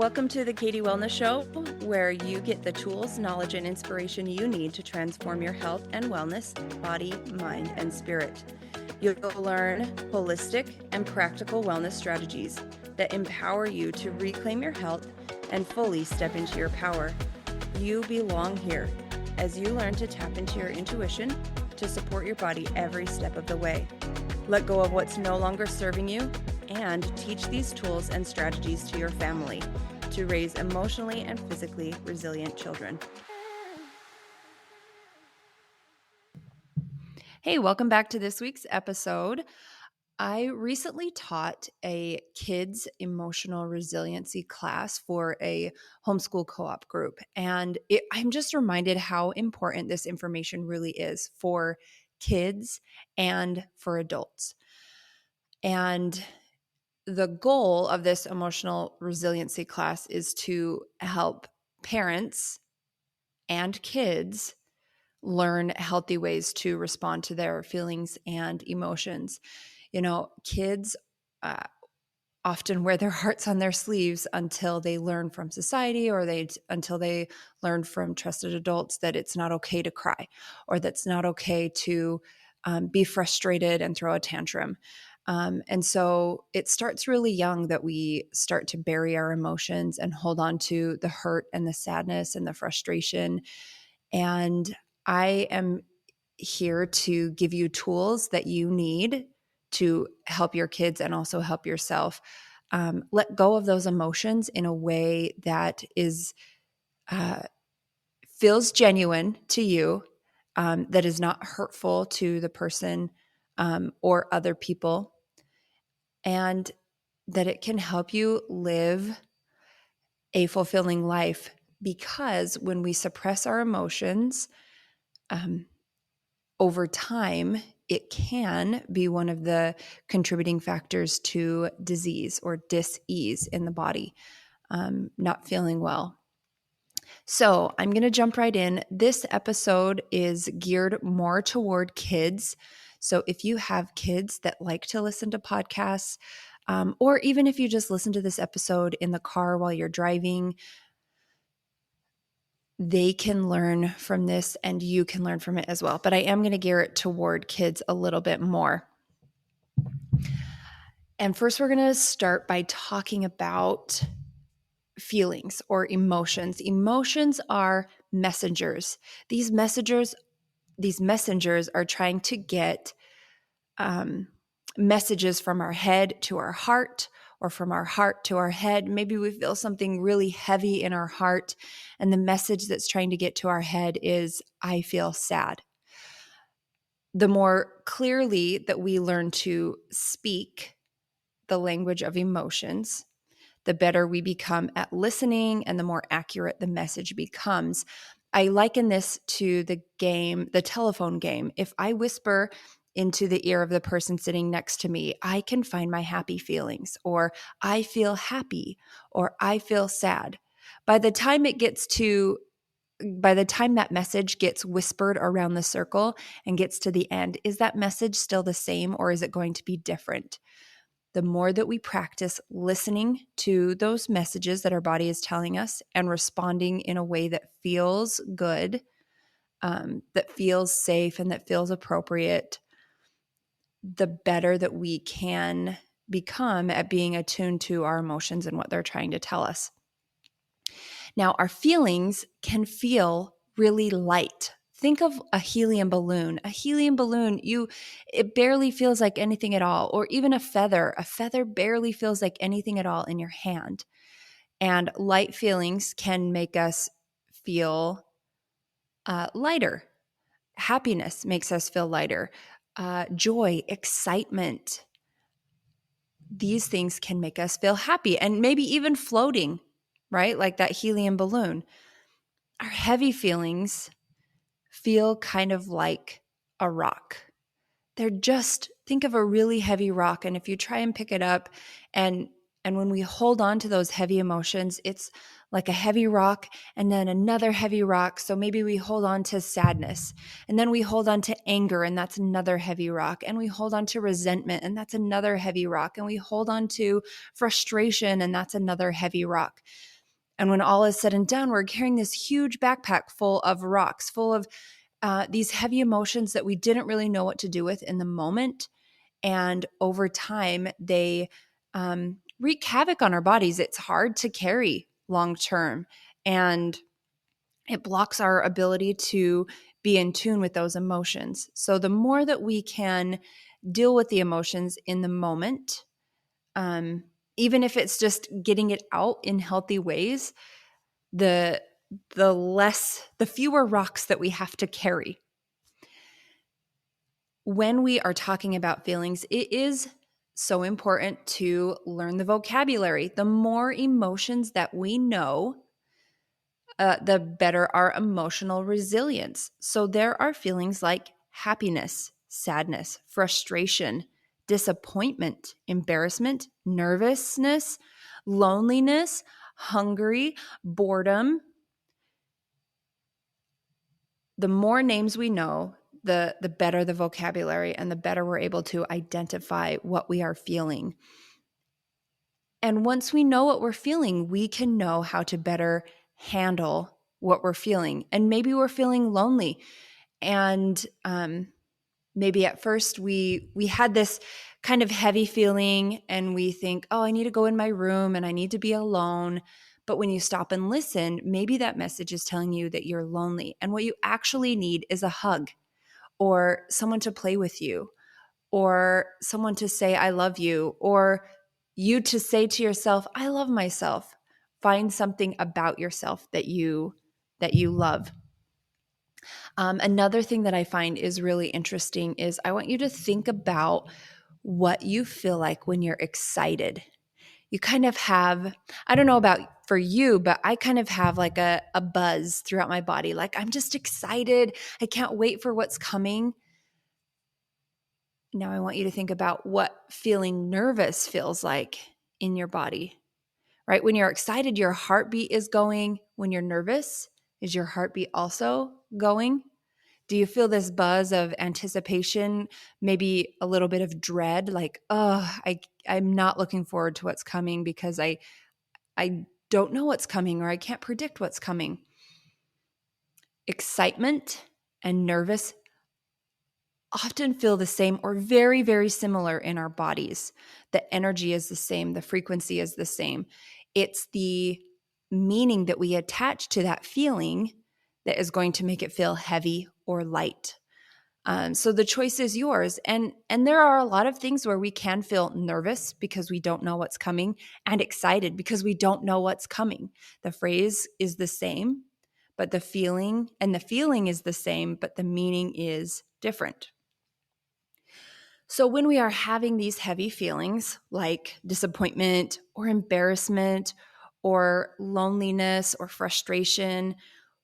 Welcome to the Katie Wellness Show, where you get the tools, knowledge, and inspiration you need to transform your health and wellness, body, mind, and spirit. You'll learn holistic and practical wellness strategies that empower you to reclaim your health and fully step into your power. You belong here as you learn to tap into your intuition to support your body every step of the way. Let go of what's no longer serving you and teach these tools and strategies to your family to raise emotionally and physically resilient children. Hey, welcome back to this week's episode. I recently taught a kids emotional resiliency class for a homeschool co-op group, and I'm just reminded how important this information really is for kids and for adults. And the goal of this emotional resiliency class is to help parents and kids learn healthy ways to respond to their feelings and emotions. You know, kids often wear their hearts on their sleeves until they learn from society or until they learn from trusted adults that it's not okay to cry or that's not okay to be frustrated and throw a tantrum. And so it starts really young that we start to bury our emotions and hold on to the hurt and the sadness and the frustration. And I am here to give you tools that you need to help your kids and also help yourself let go of those emotions in a way that is feels genuine to you, that is not hurtful to the person or other people, and that it can help you live a fulfilling life. Because when we suppress our emotions, over time, it can be one of the contributing factors to disease or dis-ease in the body, not feeling well. So I'm going to jump right in. This episode is geared more toward kids. So if you have kids that like to listen to podcasts, or even if you just listen to this episode in the car while you're driving, they can learn from this and you can learn from it as well. But I am going to gear it toward kids a little bit more. And first, we're going to start by talking about feelings or emotions. Emotions are messengers. These messengers are trying to get messages from our head to our heart, or from our heart to our head. Maybe we feel something really heavy in our heart, and the message that's trying to get to our head is, I feel sad. The more clearly that we learn to speak the language of emotions, the better we become at listening and the more accurate the message becomes. I liken this to the telephone game. If I whisper into the ear of the person sitting next to me, I can find my happy feelings, or I feel happy, or I feel sad. By the time that message gets whispered around the circle and gets to the end, is that message still the same, or is it going to be different? The more that we practice listening to those messages that our body is telling us and responding in a way that feels good, that feels safe, and that feels appropriate, the better that we can become at being attuned to our emotions and what they're trying to tell us. Now, our feelings can feel really light. Think of a helium balloon. A helium balloon, it barely feels like anything at all. Or even a feather. A feather barely feels like anything at all in your hand. And light feelings can make us feel lighter. Happiness makes us feel lighter. Joy, excitement. These things can make us feel happy and maybe even floating, right? Like that helium balloon. Our heavy feelings feel kind of like a rock. Think of a really heavy rock, and if you try and pick it up and And when we hold on to those heavy emotions, it's like a heavy rock and then another heavy rock. So maybe we hold on to sadness, and then we hold on to anger, and that's another heavy rock. And we hold on to resentment, and that's another heavy rock. And we hold on to frustration, and that's another heavy rock. And when all is said and done, we're carrying this huge backpack full of rocks, full of these heavy emotions that we didn't really know what to do with in the moment. And over time, they wreak havoc on our bodies. It's hard to carry long term, and it blocks our ability to be in tune with those emotions. So, the more that we can deal with the emotions in the moment, even if it's just getting it out in healthy ways, the the fewer rocks that we have to carry. When we are talking about feelings, it is so important to learn the vocabulary. The more emotions that we know, the better our emotional resilience. So there are feelings like happiness, sadness, frustration, disappointment, embarrassment, nervousness, loneliness, hungry, boredom. The more names we know, the better the vocabulary and the better we're able to identify what we are feeling. And once we know what we're feeling, we can know how to better handle what we're feeling. And maybe we're feeling lonely. And maybe at first we had this kind of heavy feeling and we think, oh, I need to go in my room and I need to be alone. But when you stop and listen, maybe that message is telling you that you're lonely. And what you actually need is a hug or someone to play with you or someone to say, I love you, or you to say to yourself, I love myself. Find something about yourself that you love. Another thing that I find is really interesting is I want you to think about what you feel like when you're excited. You kind of have, I don't know about for you, but I kind of have like a buzz throughout my body. Like I'm just excited. I can't wait for what's coming. Now I want you to think about what feeling nervous feels like in your body, right? When you're excited, your heartbeat is going. When you're nervous, is your heartbeat also going? Do you feel this buzz of anticipation, maybe a little bit of dread, like, oh, I'm not looking forward to what's coming because I don't know what's coming or I can't predict what's coming? Excitement and nervous often feel the same or very, very similar in our bodies. The energy is the same, the frequency is the same. It's the meaning that we attach to that feeling that is going to make it feel heavy or light. So the choice is yours. And there are a lot of things where we can feel nervous because we don't know what's coming and excited because we don't know what's coming. The phrase is the same, but the feeling is the same, but the meaning is different. So when we are having these heavy feelings like disappointment or embarrassment or loneliness or frustration,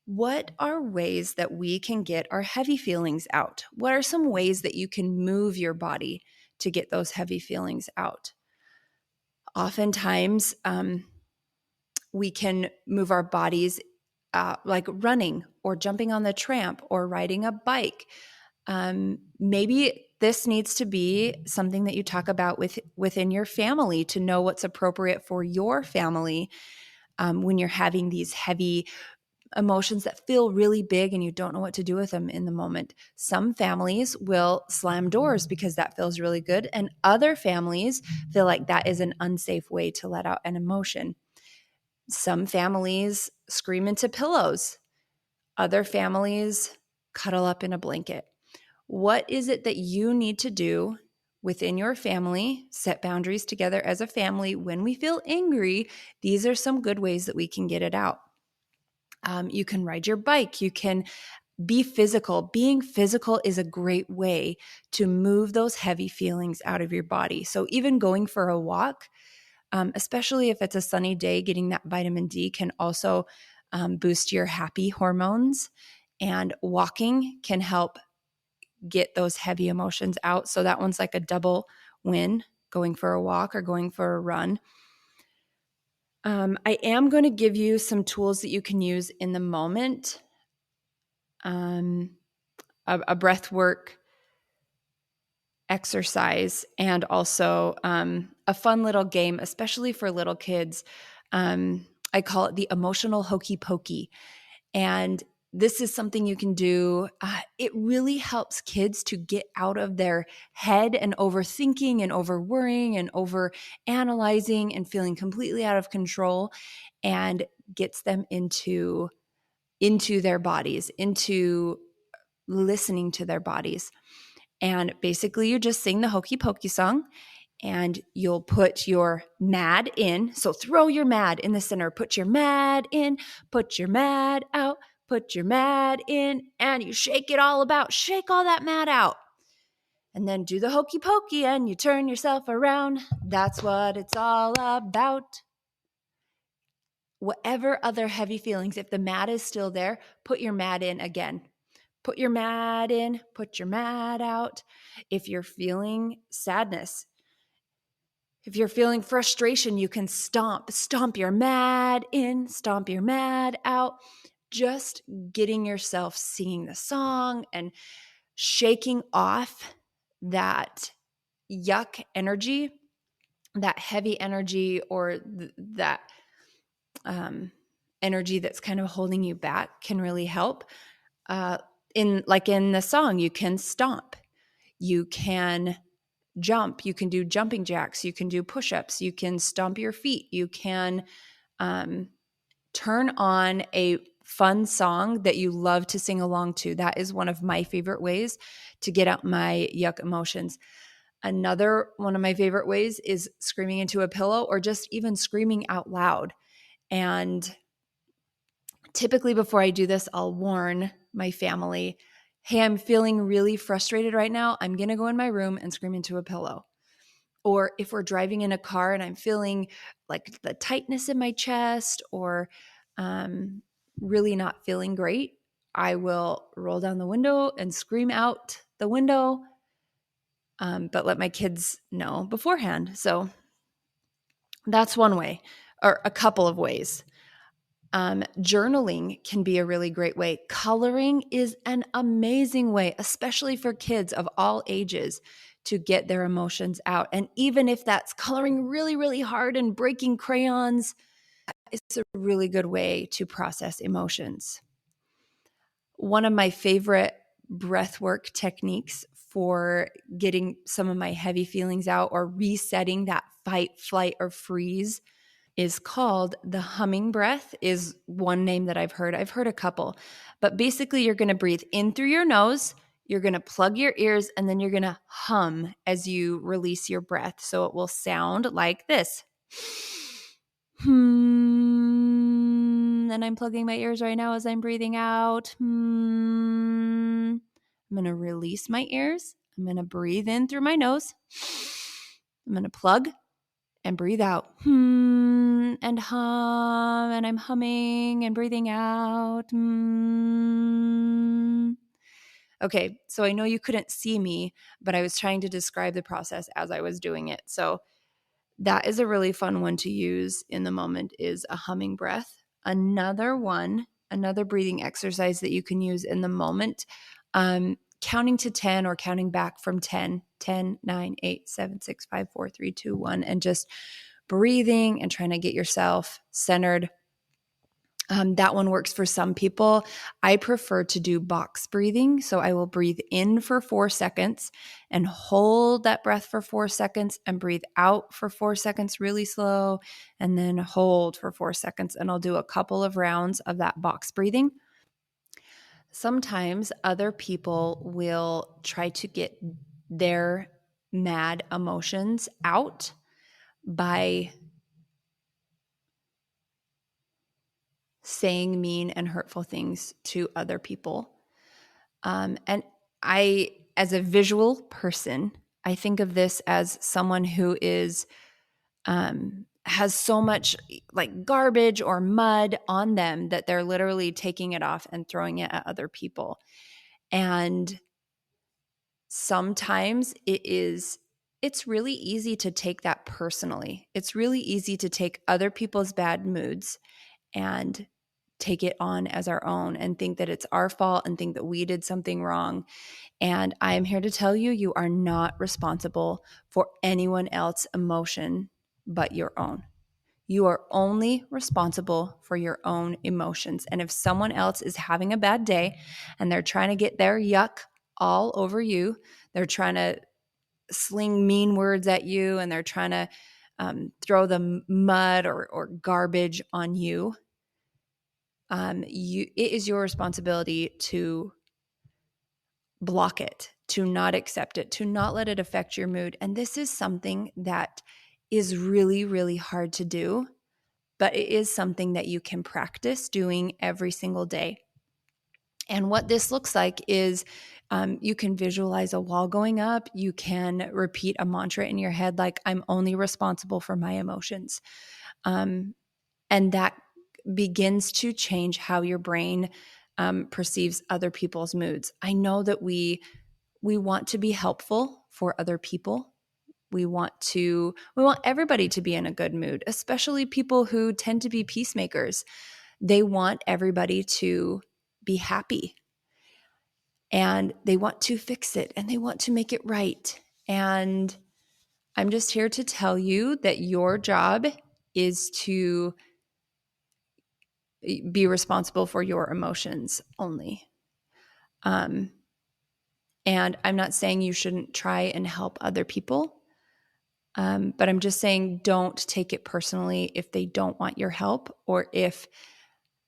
what are ways that we can get our heavy feelings out? What are some ways that you can move your body to get those heavy feelings out? Oftentimes, we can move our bodies like running or jumping on the tramp or riding a bike. Maybe this needs to be something that you talk about within your family to know what's appropriate for your family when you're having these heavy emotions that feel really big and you don't know what to do with them in the moment. Some families will slam doors because that feels really good, and other families feel like that is an unsafe way to let out an emotion. Some families scream into pillows. Other families cuddle up in a blanket. What is it that you need to do within your family? Set boundaries together as a family. When we feel angry, these are some good ways that we can get it out. You can ride your bike. You can be physical. Being physical is a great way to move those heavy feelings out of your body. So even going for a walk, especially if it's a sunny day, getting that vitamin D can also boost your happy hormones. And walking can help get those heavy emotions out. So that one's like a double win, going for a walk or going for a run. I am going to give you some tools that you can use in the moment. A breath work exercise, and also a fun little game, especially for little kids. I call it the emotional hokey pokey. And this is something you can do. It really helps kids to get out of their head and overthinking and over worrying and over analyzing and feeling completely out of control, and gets them into their bodies, into listening to their bodies. And basically, you just sing the hokey pokey song, and you'll put your mad in. So throw your mad in the center, put your mad in, put your mad out, put your mad in, and you shake it all about, shake all that mad out. And then do the hokey pokey and you turn yourself around. That's what it's all about. Whatever other heavy feelings, if the mad is still there, put your mad in again. Put your mad in, put your mad out. If you're feeling sadness, if you're feeling frustration, you can stomp your mad in, stomp your mad out. Just getting yourself singing the song and shaking off that yuck energy, that heavy energy, or that energy that's kind of holding you back can really help. In the song, you can stomp, you can jump, you can do jumping jacks, you can do push-ups, you can stomp your feet, you can turn on a fun song that you love to sing along to. That is one of my favorite ways to get out my yuck emotions. Another one of my favorite ways is screaming into a pillow, or just even screaming out loud. And typically before I do this, I'll warn my family, hey, I'm feeling really frustrated right now. I'm going to go in my room and scream into a pillow. Or if we're driving in a car and I'm feeling like the tightness in my chest, or really not feeling great, I will roll down the window and scream out the window, but let my kids know beforehand. So that's one way, or a couple of ways. Journaling can be a really great way. Coloring is an amazing way, especially for kids of all ages, to get their emotions out. And even if that's coloring really, really hard and breaking crayons, it's a really good way to process emotions. One of my favorite breathwork techniques for getting some of my heavy feelings out, or resetting that fight, flight, or freeze, is called the humming breath. Is one name that I've heard. I've heard a couple, but basically you're going to breathe in through your nose, you're going to plug your ears, and then you're going to hum as you release your breath. So it will sound like this. And I'm plugging my ears right now as I'm breathing out. I'm going to release my ears. I'm going to breathe in through my nose. I'm going to plug and breathe out. And hum, and I'm humming and breathing out. Okay, so I know you couldn't see me, but I was trying to describe the process as I was doing it. So that is a really fun one to use in the moment, is a humming breath. Another breathing exercise that you can use in the moment, counting to 10 or counting back from 10, 9, 8, 7, 6, 5, 4, 3, 2, 1, and just breathing and trying to get yourself centered. That one works for some people. I prefer to do box breathing. So I will breathe in for 4 seconds and hold that breath for 4 seconds, and breathe out for 4 seconds really slow, and then hold for 4 seconds. And I'll do a couple of rounds of that box breathing. Sometimes other people will try to get their mad emotions out by saying mean and hurtful things to other people. And I, as a visual person, I think of this as someone who is has so much like garbage or mud on them that they're literally taking it off and throwing it at other people. And sometimes it is it's really easy to take that personally. It's really easy to take other people's bad moods and take it on as our own and think that it's our fault and think that we did something wrong. And I'm here to tell you, you are not responsible for anyone else's emotion but your own. You are only responsible for your own emotions. And if someone else is having a bad day and they're trying to get their yuck all over you, they're trying to sling mean words at you, and they're trying to throw the mud or garbage on you, it is your responsibility to block it, to not accept it, to not let it affect your mood. And this is something that is really, really hard to do, but it is something that you can practice doing every single day. And what this looks like is you can visualize a wall going up. You can repeat a mantra in your head like, I'm only responsible for my emotions. And that begins to change how your brain perceives other people's moods. I know that we want to be helpful for other people. We want everybody to be in a good mood, especially people who tend to be peacemakers. They want everybody to be happy, and they want to fix it, and they want to make it right. And I'm just here to tell you that your job is to be responsible for your emotions only. And I'm not saying you shouldn't try and help other people. But I'm just saying, don't take it personally if they don't want your help, or if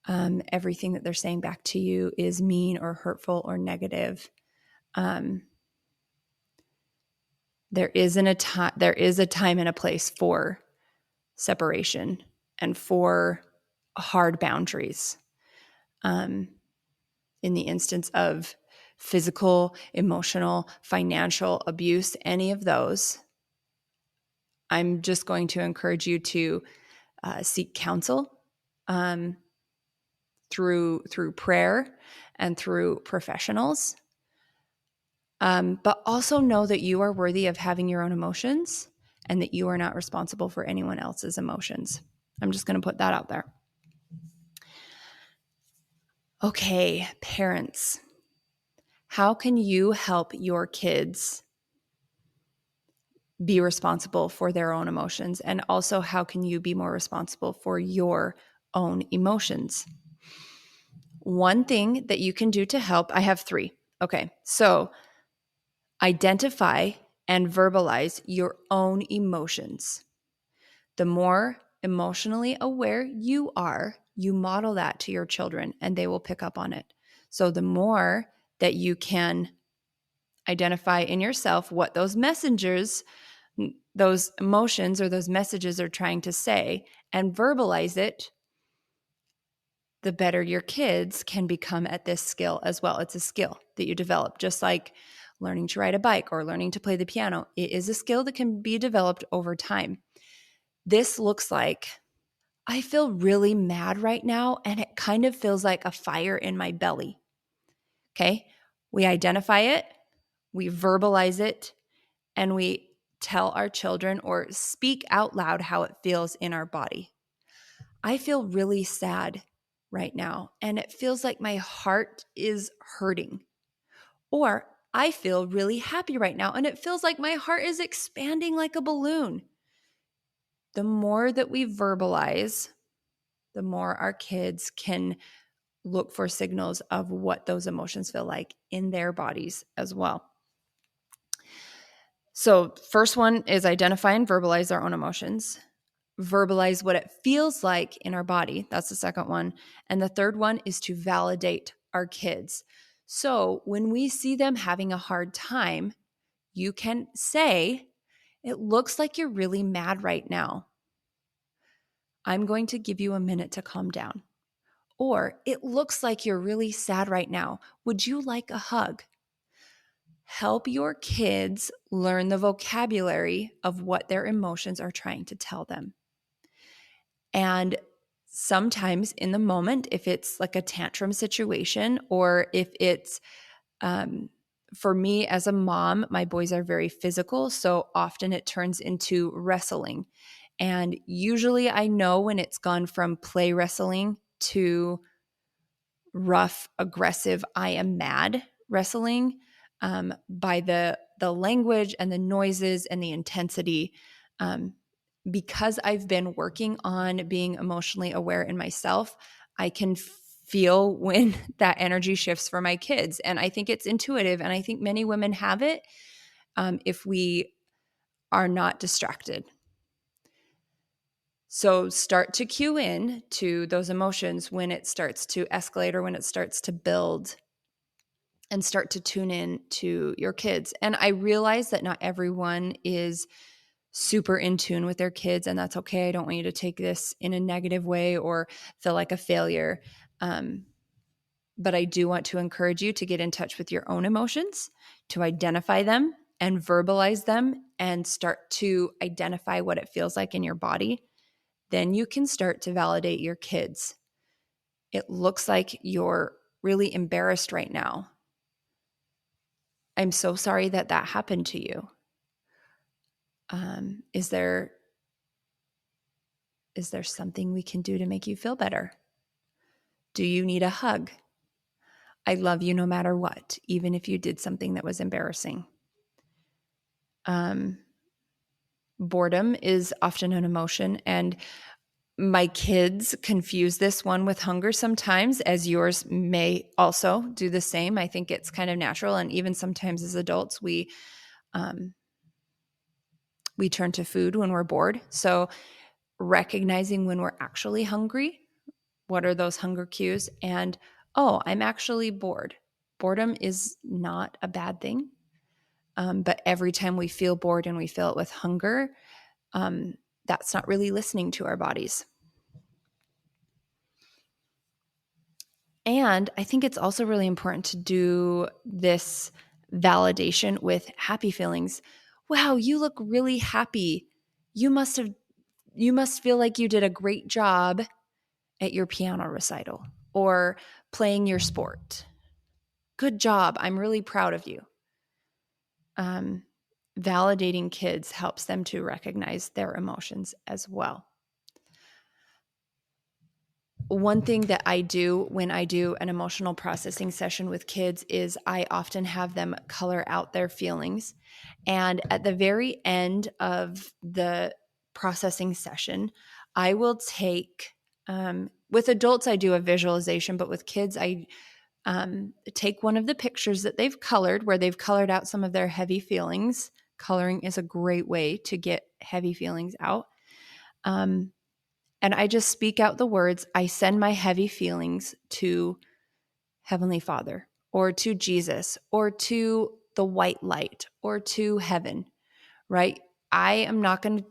everything that they're saying back to you is mean or hurtful or negative. There is a time and a place for separation and for hard boundaries. In the instance of physical, emotional, financial abuse, any of those, I'm just going to encourage you to seek counsel through prayer and through professionals. But also know that you are worthy of having your own emotions and that you are not responsible for anyone else's emotions. I'm just going to put that out there. Okay, parents, how can you help your kids be responsible for their own emotions? And also, how can you be more responsible for your own emotions? One thing that you can do to help, I have 3. Okay, so identify and verbalize your own emotions. The more emotionally aware you are, you model that to your children and they will pick up on it. So the more that you can identify in yourself what those messengers, those emotions or those messages are trying to say, and verbalize it, the better your kids can become at this skill as well. It's a skill that you develop, just like learning to ride a bike or learning to play the piano. It is a skill that can be developed over time. This looks like, I feel really mad right now, and it kind of feels like a fire in my belly. Okay? We identify it, we verbalize it, and we tell our children or speak out loud how it feels in our body. I feel really sad right now, and it feels like my heart is hurting. Or I feel really happy right now, and it feels like my heart is expanding like a balloon. The more that we verbalize, the more our kids can look for signals of what those emotions feel like in their bodies as well. So, first one is identify and verbalize our own emotions. Verbalize what it feels like in our body. That's the second one. And the third one is to validate our kids. So, when we see them having a hard time, you can say, it looks like you're really mad right now. I'm going to give you a minute to calm down. Or, it looks like you're really sad right now. Would you like a hug? Help your kids learn the vocabulary of what their emotions are trying to tell them. And sometimes in the moment, if it's like a tantrum situation, or if it's For me as a mom, my boys are very physical, so often it turns into wrestling. And usually I know when it's gone from play wrestling to rough, aggressive, I am mad wrestling, by the language and the noises and the intensity. Um, because I've been working on being emotionally aware in myself, I can feel when that energy shifts for my kids. And I think it's intuitive. And I think many women have it, if we are not distracted. So start to cue in to those emotions when it starts to escalate or when it starts to build, and start to tune in to your kids. And I realize that not everyone is super in tune with their kids, and that's okay. I don't want you to take this in a negative way or feel like a failure. But I do want to encourage you to get in touch with your own emotions, to identify them and verbalize them, and start to identify what it feels like in your body. Then you can start to validate your kids. It looks like you're really embarrassed right now. I'm so sorry that that happened to you. Is there something we can do to make you feel better? Do you need a hug? I love you no matter what, even if you did something that was embarrassing. Boredom is often an emotion, and my kids confuse this one with hunger sometimes, as yours may also do the same. I think it's kind of natural, and even sometimes as adults, we turn to food when we're bored. So recognizing when we're actually hungry, what are those hunger cues? And, oh, I'm actually bored. Boredom is not a bad thing. But every time we feel bored and we feel it with hunger, that's not really listening to our bodies. And I think it's also really important to do this validation with happy feelings. Wow, you look really happy. You must feel like you did a great job at your piano recital or playing your sport. Good job. I'm really proud of you. Validating kids helps them to recognize their emotions as well. One thing that I do when I do an emotional processing session with kids is I often have them color out their feelings. And at the very end of the processing session, I will take, with adults, I do a visualization, but with kids, I take one of the pictures that they've colored where they've colored out some of their heavy feelings. Coloring is a great way to get heavy feelings out. And I just speak out the words, I send my heavy feelings to Heavenly Father or to Jesus or to the white light or to heaven, right? I am not going to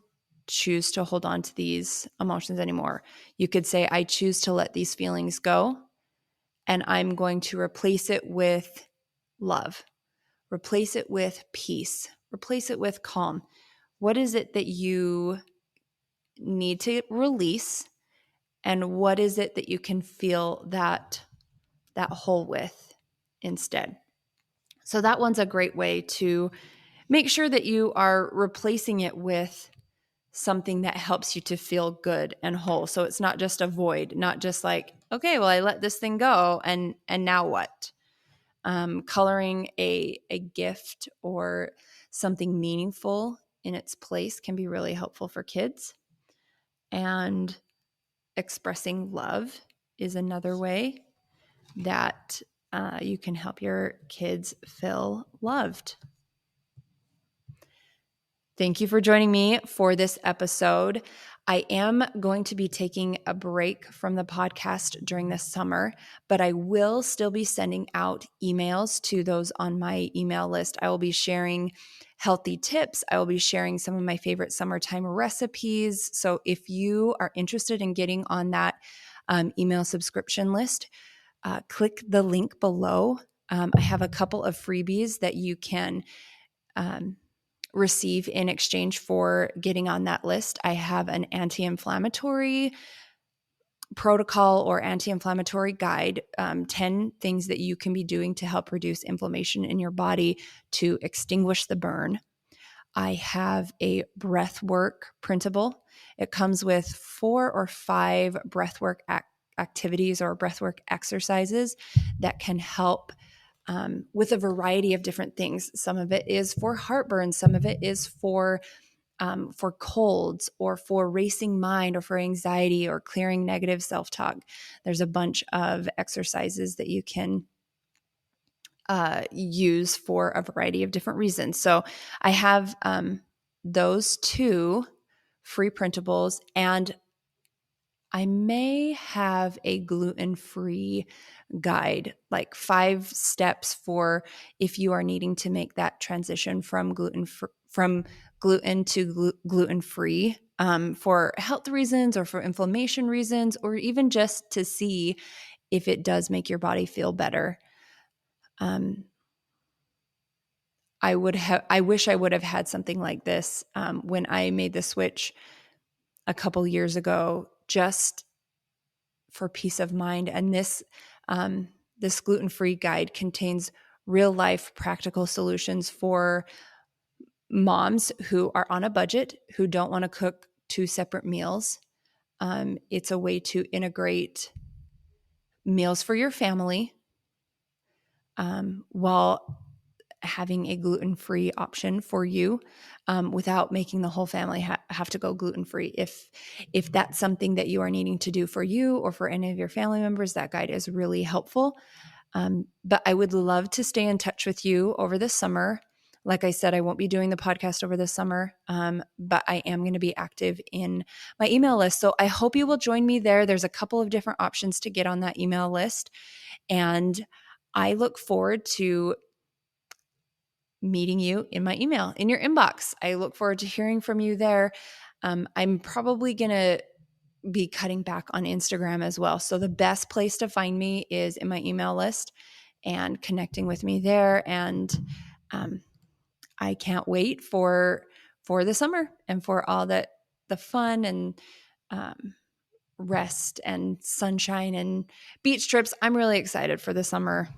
choose to hold on to these emotions anymore. You could say, I choose to let these feelings go, and I'm going to replace it with love, replace it with peace, replace it with calm. What is it that you need to release? And what is it that you can feel that hole with instead? So that one's a great way to make sure that you are replacing it with something that helps you to feel good and whole. So it's not just a void, not just like, okay, well, I let this thing go, and now what? Coloring a gift or something meaningful in its place can be really helpful for kids. And expressing love is another way that you can help your kids feel loved. Thank you for joining me for this episode. I am going to be taking a break from the podcast during the summer, but I will still be sending out emails to those on my email list. I will be sharing healthy tips. I will be sharing some of my favorite summertime recipes. So if you are interested in getting on that email subscription list, click the link below. I have a couple of freebies that you can receive in exchange for getting on that list. I have an anti-inflammatory protocol or anti-inflammatory guide, 10 things that you can be doing to help reduce inflammation in your body to extinguish the burn. I have a breathwork printable. It comes with 4 or 5 breathwork activities or breathwork exercises that can help with a variety of different things. Some of it is for heartburn, some of it is for colds or for racing mind or for anxiety or clearing negative self-talk. There's a bunch of exercises that you can use for a variety of different reasons. So I have those 2 free printables, and I may have a gluten-free guide, like 5 steps for if you are needing to make that transition from gluten to gluten-free, for health reasons or for inflammation reasons, or even just to see if it does make your body feel better. I wish I would have had something like this when I made the switch a couple years ago, just for peace of mind. And this gluten-free guide contains real life practical solutions for moms who are on a budget, who don't want to cook 2 separate meals. It's a way to integrate meals for your family while having a gluten-free option for you, without making the whole family have to go gluten-free. If that's something that you are needing to do for you or for any of your family members, that guide is really helpful. But I would love to stay in touch with you over the summer. Like I said, I won't be doing the podcast over the summer, but I am going to be active in my email list. So I hope you will join me there. There's a couple of different options to get on that email list. And I look forward to meeting you in my email, in your inbox. I look forward to hearing from you there. I'm probably going to be cutting back on Instagram as well. So the best place to find me is in my email list and connecting with me there. And I can't wait for the summer and for all the fun and rest and sunshine and beach trips. I'm really excited for the summer.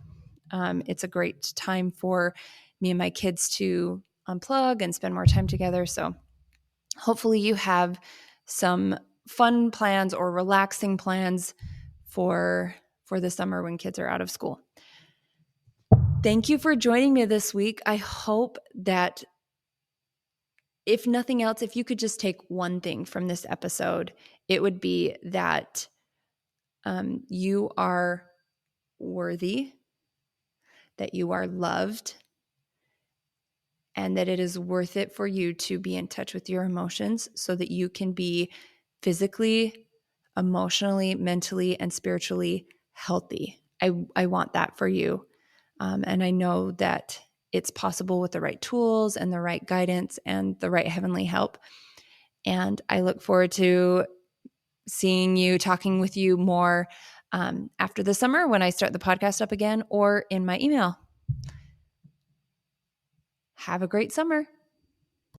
It's a great time for me and my kids to unplug and spend more time together. So hopefully you have some fun plans or relaxing plans for the summer when kids are out of school. Thank you for joining me this week. I hope that, if nothing else, if you could just take one thing from this episode, it would be that you are worthy, that you are loved, and that it is worth it for you to be in touch with your emotions so that you can be physically, emotionally, mentally, and spiritually healthy. I want that for you. And I know that it's possible with the right tools and the right guidance and the right heavenly help. And I look forward to seeing you, talking with you more after the summer when I start the podcast up again, or in my email. Have a great summer.